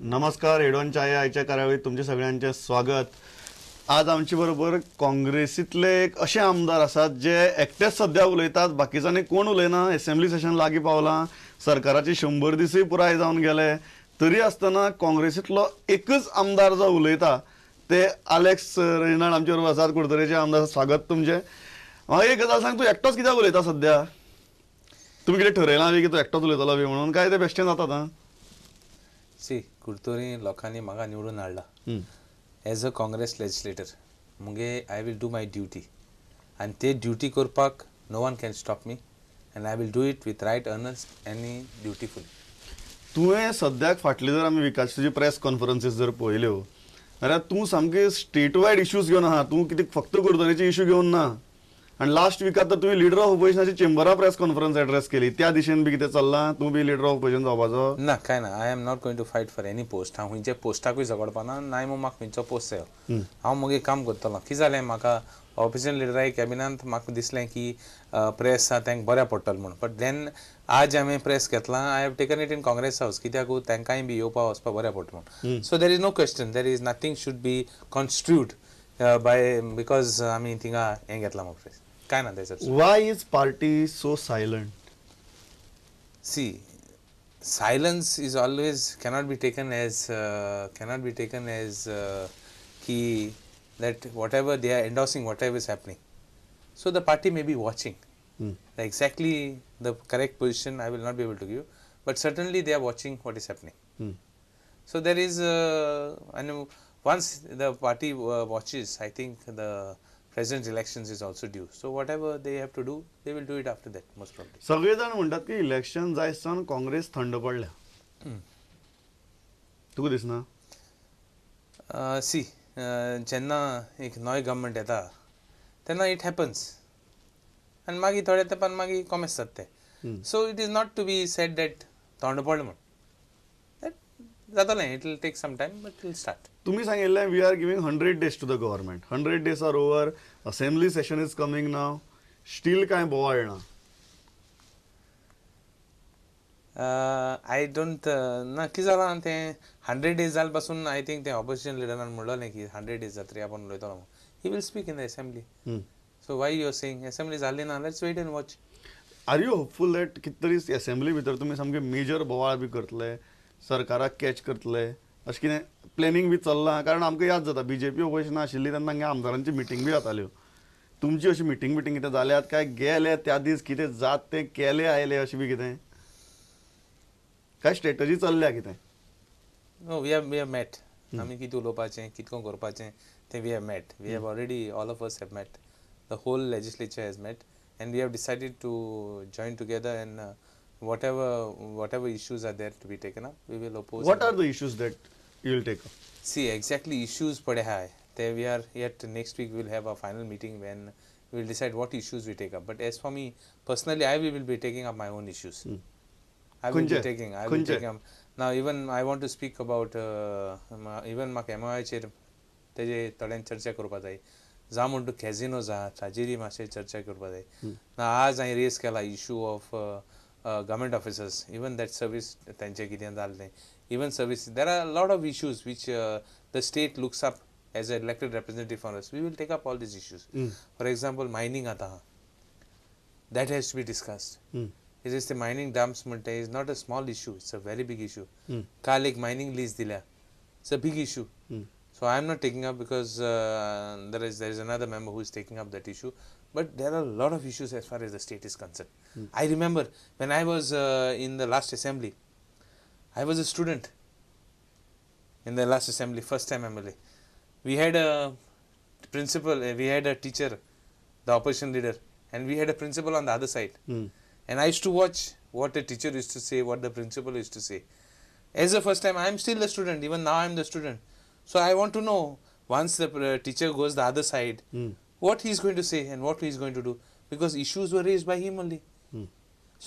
नमस्कार. एडवान्सच्या आयच्या कार्यावळीत तुमचे सगळ्यांचे स्वागत. आज आमचे बरोबर काँग्रेसीतले एक असे आमदार आसात जे एकटेच सध्या उलयतात, बाकीच्यांनी कोण उलयना. असेंब्ली सेशन लागीं पावलां, सरकाराचे 100 दीसय पुराय जावन गेले, तरी आसतना काँग्रेसीतलो एकच आमदार जो उलयता ते अलेक्स रेजिनाल्ड आमचे बरोबर आसात. कुडतरेचे आमदार. स्वागत तुमचे. म्हाका एक गजाल सांग, तूं एकटोच कित्याक उलयता सध्या? तुमी कितें ठरयलां बी की तूं एकटोच उलयतलो बी म्हणून, काय ते बेश्टें जातात आं? सी कुडतोरी लोकांनी म्हाका निवडून हाडला एज अ काँग्रेस लेजिस्लेटर. मुगे I will do my duty आनी ते ड्युटी करपाक no one can stop me and I will do it with right earnest आनी ब्युटिफुली. तुवें सद्याक फाटली जर आमी विकास तुजी प्रेस कॉन्फरन्सीस जर पळयल्यो जाल्यार तूं सामके स्टेट वायड इश्यूज घेवन आहा. तूं कितें फक्त कुडतरेचे इश्यू घेवन ना. आनी लास्ट विकात तर तुवें लिडर ऑफ ऑपोजिशनाची चेंबरा प्रेस कॉन्फरन्स एड्रेस केली. त्या दिशेन बी कितें चल्लां? तूं बी लिडर ऑफ ऑपोजिशन जावपाचो? ना, काय ना. I am not going to fight for any post. हांव खंयच्या पोस्टाकूय झगडपाना, नाय म्हाका खंयचो पोस्ट जायो. हांव मुगे काम करतलों. कितें जालें, म्हाका ऑपोजिशन लिडराय कॅबिनांत म्हाका दिसलें की प्रेस आहा तांकां बऱ्या पडटलें म्हणून. बट देन आज हांवें प्रेस घेतलां. I have taken it in Congress house, कित्याक तांकांय बी येवपाक वचपाक बऱ्या पडटा म्हणून. So there is no question, there is nothing should be constitute by because आमी थिंगा हें घेतलां म्हणून प्रेस. काय ना त्याच्यात. Why is party so silent? See, silence is always cannot be taken as key that whatever they are endorsing whatever is happening. So the party may be watching. Exactly the correct position I will not be able to give, but certainly they are watching what is happening. So there is and once the party watches, I think the president's elections is also due. So whatever they have to do, they will do it after that most probably. सगळे जाण म्हणतात की election जायसान Congress थंड पडल्या. तुका दिसना? सी, जेन्ना एक नवी गव्हर्मेंट येता तेन्ना इट हॅपन्स आनी मागीर थोड्या तेंपान मागीर कॉमेस जाता ते. So it is not to be said that थंड पडलें म्हणून. जातलें, it will take some time but it will start. तुम्ही सांगिल्लें we are giving 100 days to the government. 100 days are over. Assembly session is coming now. Still कांय बोवाळ ना. I don't ना. कितें जालां तें 100 days जाले पासून आय थिंक तें ऑपोजिशन लिडरान म्हणलें की 100 days जातरी आपण उलयतलो म्हणून. He will speak in the assembly. So why you are saying assembly जाल्ली ना? Let's wait and watch. Are you hopeful that कितें तरी असेंब्ली भितर तुमी सामके मेजर बोवाळ बी करतले, सरकाराक कॅच करतले, अशें कितें प्लॅनिंग बी चल्लां? कारण आमकां याद जाता बीजेपी ऑपोजिशन आशिल्ली तेन्ना हांगा आमदारांची मिटींग बी जाताल्यो. तुमची अशी मिटींग कितें जाल्यात काय? गेले त्या दीस कितें जात तें केले आयले अशें बी कितें? काय स्ट्रॅटजी चल्ल्या कितें? No, we have met. आमी कितें उलोवपाचें, कितको करपाचें तें we have met. We have already all of us have met. The whole legislature has met and we have decided to join together and whatever issues are there to be taken up, we will oppose. What are the issues that you will take up? See, exactly issues pade hai. There we are yet next week we will have a final meeting when we will decide what issues we take up. But as for me personally, I will be taking up my own issues. I will be taking up. Now even I want to speak about even mak MOI चेर तेजे थोड्यान चर्चा करपा जाय. जा म्हणटा कॅझिनो आहा ताजेरी मातशें चर्चा करपा जाय. आज हांवें रेज केला issue of government officers. Even that service तांचें कितें जालें तें. Even service there are lot of issues which the state looks up as a elected representative for us. We will take up all these issues. For example, mining आता आहा. That has to be discussed. It is the mining dumps म्हणटा is not a small issue. It's a very big issue. काल एक mining lease दिल्या. It's a big issue. So I am not taking up because there is another member who is taking up that issue. But there are a lot of issues as far as the state is concerned. I remember when I was in the last assembly, I was a student in the last assembly, first time MLA. We had a principal, we had a teacher, the opposition leader, and we had a principal on the other side. And I used to watch what the teacher used to say, what the principal used to say. As the first time, I am still a student, even now I am the student. So I want to know, once the teacher goes the other side, what he is going to say and what he is going to do, because issues were raised by him only.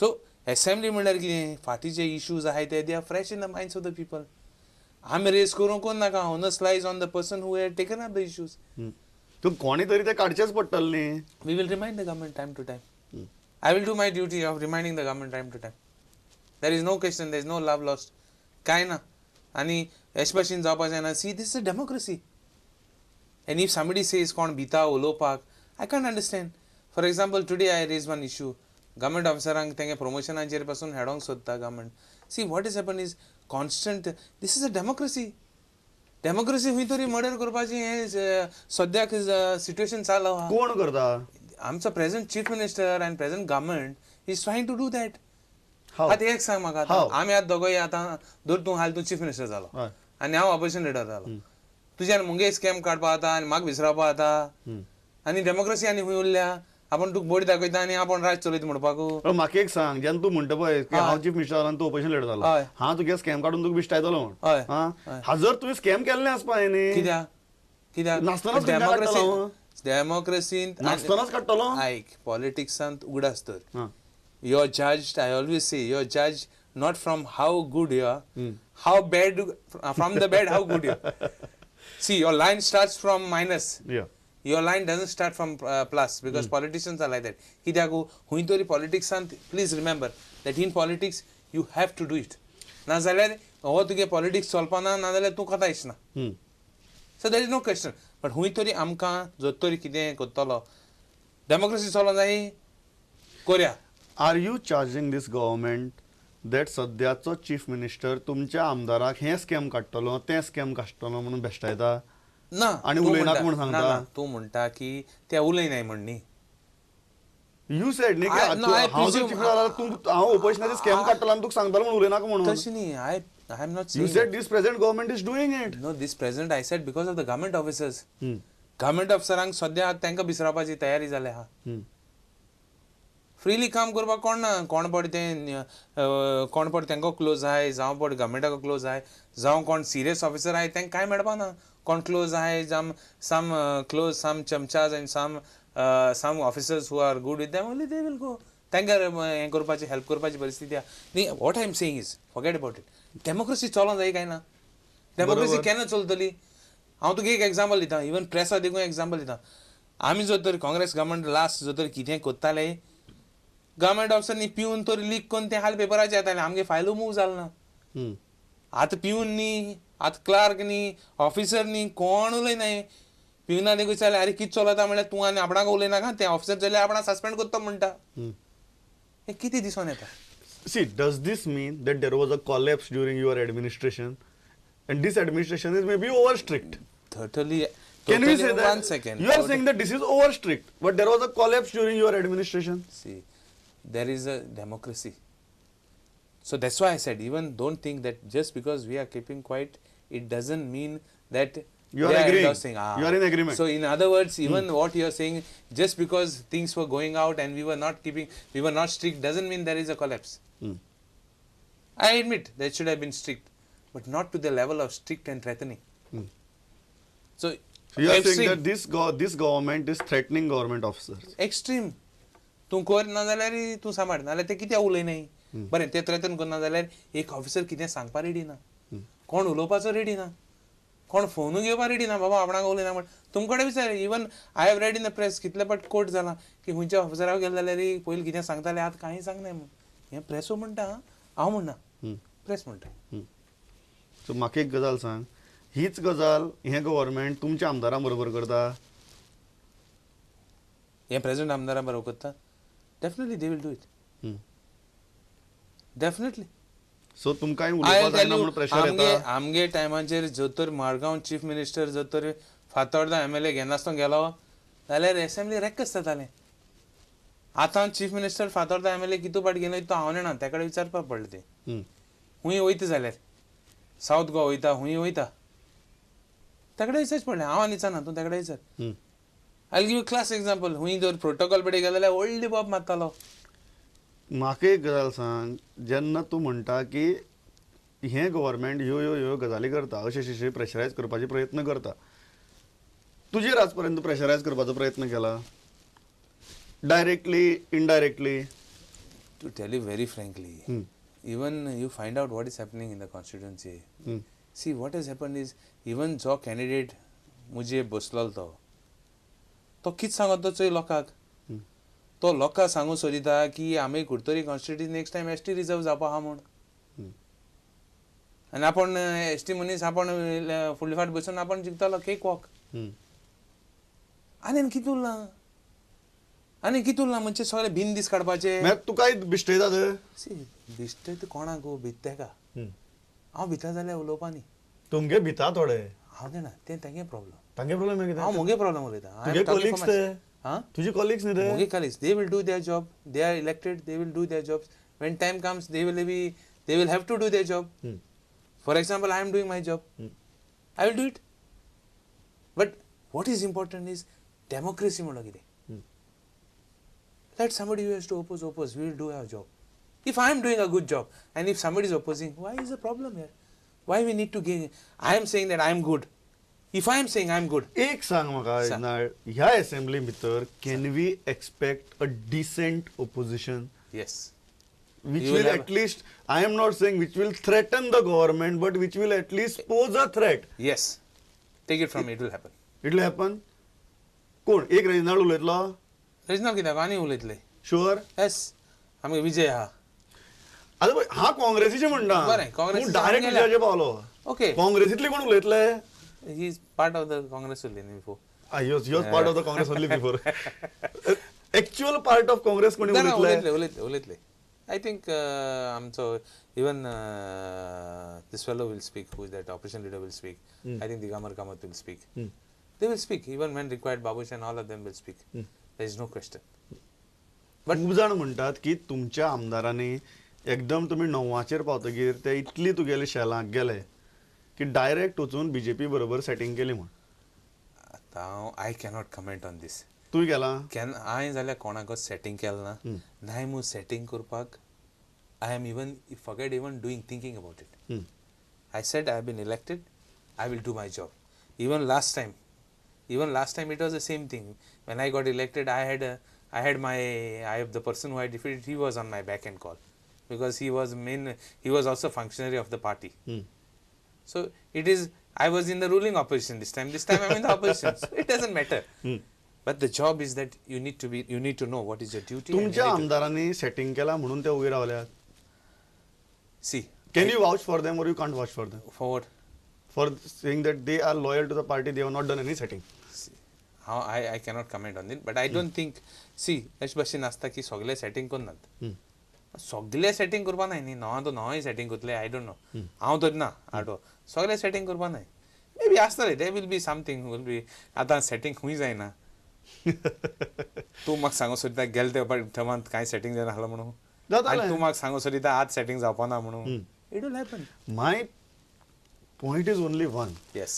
So assembly म्हणल्यार कितें, फाटीचे issues आहाय ते they are fresh in the minds of the people. आमी raise करूंक कोण नाका. onus lies on the person who had taken up the issues. तूं कोणी तरी ते काडचेच पडटले न्ही. We will remind the government time to time. I will do my duty of reminding the government time to time. There is no question, there is no love lost. काय ना. आणि एश भाशेन जावपा जायना. See this is a democracy. And if somebody says kon bita ulopak, I can't understand. For example, today I raised one issue. Government officerang tenge promotionanचेर पासून हेडोंक सोदता government. See what has happened is constant. This is a democracy. Democracy हुई तरी murder करपाची हे सद्याक situation चालू आहा. कोण करता? आमचो present chief minister and present government is trying to do that. How? आता एक सांग म्हाका आतां आमी आतां दोगोय आतां धर तूं हाल तूं चीफ मिनिस्टर जालो हय. आनी हांव ऑपोजिशन लिडर जालो. तुज्यान मुंगे स्कॅम काडपा जाता आनी म्हाका विसरावपा जाता आनी डेमोक्रेसी आनी खूंय उरल्या. आपण तुका बोडी दाखयता आनी आपण राज चलयता म्हणपाक. म्हाका एक सांग, जेन्ना तूं म्हणटा पळय की हांव चीफ मिनिस्टर जालो आनी तू ऑपोजिशन लिडर जालो, हय. हांव तुगे स्कॅम काडून तुका बिश्टायतलो हय. म्हण. हा जर तुवें स्कॅम केल्लें आसपा न्ही, कित्याक कित्याक नासतनाच काडटलो. डेमोक्रेसींत नासतनाच काडटलो. आयक पॉलिटिक्सांत उगडास तर हा. you are judged, I always say, you are judged not from how good you are, how bad, from the bad, how good you are. See, your line starts from minus. Yeah. Your line doesn't start from plus because politicians are like that. Kidago, huintori politics, and please remember that in politics, you have to do it. Nazaler, oh, to get politics, solpana, nazaler, tu kata isna. So there is no question. But huintori amka, zotori kide, kotolo. Democracy sola nahi, Korea. Are you charging this government that सद्याचो chief minister तुमच्या आमदाराक हे scam काडटलो ते scam काडटलो म्हणून बेश्टायता ना आनी उलयनाका म्हूण सांगता? तूं म्हणटा की ते उलयनाय म्हण न्ही. यू सेड न्ही हांव जर चीफ जाल्यार तूं हांव ऑपोजिशनाचे स्कॅम काडटलो आनी तुका सांगतलो म्हणून उलयनाका म्हणून. तशें न्ही. I am not you saying. Said this present government is doing it. No this present I said because of the government officers. Government ऑफिसरांक सद्या तांकां विसरावपाची तयारी जाल्या आहा. फ्रीली काम करपाक कोण ना. कोण पड तें कोण पड तांकां क्लोज आहाय जावं पड गव्हर्नमेंटाक क्लोज आहाय जावं कोण सिरियस ऑफिसर आहाय तांकां कांय मेळपा ना. कोण क्लोज आहाय जावं some close some chamchas and some officers who are good with them only they will go. तांकां हें करपाची हेल्प करपाची परिस्थिती आहा न्ही. What I am saying is forget about it. Democracy चलोंक जाय काय ना. डेमोक्रेसी केन्ना चलतली. हांव तुका एक एग्जांपल दिता. इवन प्रेसा देखून एग्जांपल दिता. आमी जो तर काँग्रेस गव्हर्नमेंट लास्ट जो तर कितें कोत्ताले गव्हर्नमेंट ऑफिसरनी पिवन तर लीक करून ते हाल पेपराचेर येताले. आमगे फायलो मूव जाल ना. आतां पिवन न्ही, आतां क्लार्क न्ही, ऑफिसर न्ही, कोण उलयनाय. पिवना देखून विचारलें अरे कितें चलता म्हळ्यार तूं आनी आपणाक उलयनाका ते ऑफिसर जाल्यार आपणाक सस्पेंड करता म्हणटा. हें कितें दिसून येता. See, does this mean that there was a collapse during your administration and this administration is maybe over strict? Totally. Can we say that? One second. You are saying that this is over strict, but there was a collapse during your administration. See, there is a democracy. So that's why I said, even don't think that just because we are keeping quiet, it doesn't mean that You are they agreeing. endorsing. You are in agreement. So in other words, even what you are saying, just because things were going out and we were not strict, doesn't mean there is a collapse. I admit that should have been strict, but not to the level of strict and threatening. So You are extreme. saying that this government is threatening government officers. Extreme. तूं कर ना जाल्यार तूं सांबाळ नाल्यार ते कित्याक उलयनाय. बरें ते थ्रेटन करना जाल्यार एक ऑफिसर कितें सांगपा रेडी ना. कोण उलोवपाचो रेडी ना. कोण फोनूय घेवपा रेडी ना. बाबा आपणाक उलयना म्हण तुमचे कडेन विचार. Even I have red in the press कितले फावट कोट जाला की खंयच्या ऑफिसराक गेले जाल्यार पयलीं कितें सांगताले आतां कांय सांगनाय म्हण. हें प्रेसो म्हणटा हांव म्हणना. प्रेस म्हणटा. सो म्हाका एक गजाल सांग, हीच गजाल हे गव्हर्नमेंट तुमच्या आमदारां बरोबर करता? हें प्रेझेंट आमदारां बरोबर करता. Definitely they will do it. Definitely. So तुमकांय उलोवपा जायना म्हणून प्रेशर येता? आमगे टायमाचेर जर तर मारगांव चीफ मिनिस्टर जर तर फातोर्डा MLA घेनासतना गेलो जाल्यार असेंब्ली रेक्कस जातालें. आतां चीफ मिनिस्टर फातोर्डा MLA कितू पाट गेलो तो हांव जाणा. त्या कडेन विचारपाक पडलें तें. हुंय वयता जाल्यार सावथ गोवा वयता हुंय वयता त्या कडेन विचारचें पडलें. हांव आनी विचारना तूं त्या कडेन विचार. आय गिव क्लास एग्जांपल. हुंय जर प्रोटोकॉल पडे गेलो जाल्यार व्हडली बोब मारतालो. म्हाका एक गजाल सांग, जेन्ना तूं म्हणटा की हें गव्हर्नमेंट ह्यो गजाली करता, अशें प्रेशरायज करपाचे प्रयत्न करता, तुजेर आज पर्यंत प्रेशरायज करपाचो प्रयत्न केला? Directly, indirectly? To tell you very frankly, even you find out what is happening in the constituency. See, what has happened is, even जो candidate मुझे बसलो तो कित सांगता चोय लोकांक. तो लोकांक सांगू सोदिता की आमी Curtorim constituency next time ST reserve जावपा आहा म्हूण. आनी आपण एसटी मनीस आपण फुडले फाट बसून आपण जिंकतालो केक वॉक आनी कितें उरलां म्हणजे सगळे भिन दीस काडपाचे मागीर तूं काय बिश्टयता बिश्टे कोणाक भित तेका हांव भिता जाल्यार उलोवपा न्ही तुमगे भिता थोडे हांव जाणा तें तेगे प्रॉब्लम तांगे प्रॉब्लेम हांव मुगे प्रॉब्लम उलयता तुगे कॉलिग्स ते तुजी कॉलिग्स न्ही ते मुगे colleagues they will do their job they are elected they will do their job when time comes they will have to do their job for example I am doing my job I will do it but what is important is democracy म्हणून कितें let somebody who has to oppose we will do our job if I am doing a good job and if somebody is opposing why is the problem here why we need to gain I am saying that I am good if I am saying I am good एक सांग म्हाका ह्या assembly भितर can we expect a decent opposition yes which will at least I am not saying which will threaten the government but which will at least pose a threat yes take it from me it will happen कोण एक Reginald उलयतलो regional कित्याक आनी उलयतले sure yes आमगे विजय आहा आतां पळय हांव काँग्रेसीचें म्हणटा बरें, काँग्रेसीचें डायरेक्ट गेल्या. विजयाचेर पावलो ओके काँग्रेसींतले कोण उलयतले he is part of the Congress उरली बिफोर ह्योच part of the Congress only before actual part of Congress कोणी उलयतले उलयतले आय थिंक आमचो even this fellow will speak who is that opposition leader will speak I think Digambar Kamat will speak they will speak even when required Babush and all of them will speak there is no question खूब जाण म्हणटात की तुमच्या आमदारांनी एकदम तुमी 9 पावतकीर ते इतली तुगेले शेलांक गेले की डायरेक्ट वचून बीजेपी बरोबर सेटिंग केली म्हण आतां आय कॅनॉट कमेंट ऑन दीस तुवें केला हांवें जाल्यार कोणाकच सेटिंग केलें ना नाय मूं सेटिंग करपाक I am even forget even doing thinking about it I said I have been elected I will do my job even last time it was the same thing when I got elected I had the person who I defeated he was on my back end call because he was also functionary of the party so it is I was in the ruling opposition this time I'm in the opposition so it doesn't matter but the job is that you need to know what is your duty तुमच्या आमदारांनी setting केला म्हणून ते उभे रावल्यात see can you vouch for them or you can't vouch for them for what for saying that they are loyal to the party they have not done any setting how I cannot comment on it but I don't think see अशें भशेन आसता की सगळे setting करनात सगळे setting करपा नाय न्ही न्हय सेटिंग करतले आय डोंट नो हांव तर ना आठो सगळे सेटिंग करपा नाय मे बी आसतले they will be something will be आतां सेटिंग खूंय जायना तूं म्हाका सांगो सोदता गेले ते थंय कांय सेटिंग जायना आसलें म्हणून आनी तूं म्हाका सांगो सोदता आज सेटिंग जावपा ना म्हणून it will happen my point is only one yes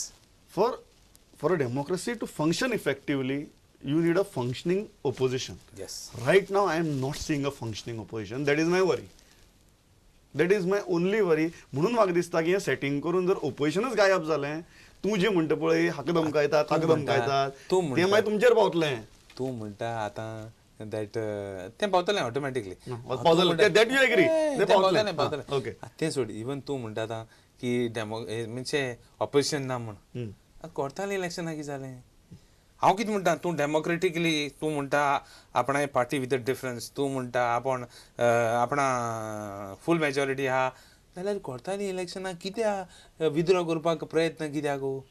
for a democracy to function effectively you need a functioning opposition yes right now I am not seeing a functioning opposition that is my worry that is my only worry म्हणून म्हाका दिसता की हे setting करून जर ओपोजिशनच गायब जालें तूं जे म्हणटा पळय हाका धमकायतात ताका धमकायतात ते मागीर तुमचेर पावतलें तूं म्हणटा आतां दॅट तें पावतलें ऑटोमॅटिकली दॅट यू एग्री पावतलें ओके तें सोड इवन तूं म्हणटा आतां की म्हणजे ऑपोजिशन ना म्हण कोर्टाली इलेक्शनाक कितें जालें हांव कितें म्हणटा तूं डेमोक्रेटिकली तूं म्हणटा आपणाय पार्टी विथ अ डिफरन्स तूं म्हणटा आपणा फूल मेजॉरिटी आहा जाल्यार कोर्टाली इलेक्शनाक कित्याक विथड्रॉ करपाक प्रयत्न कित्याक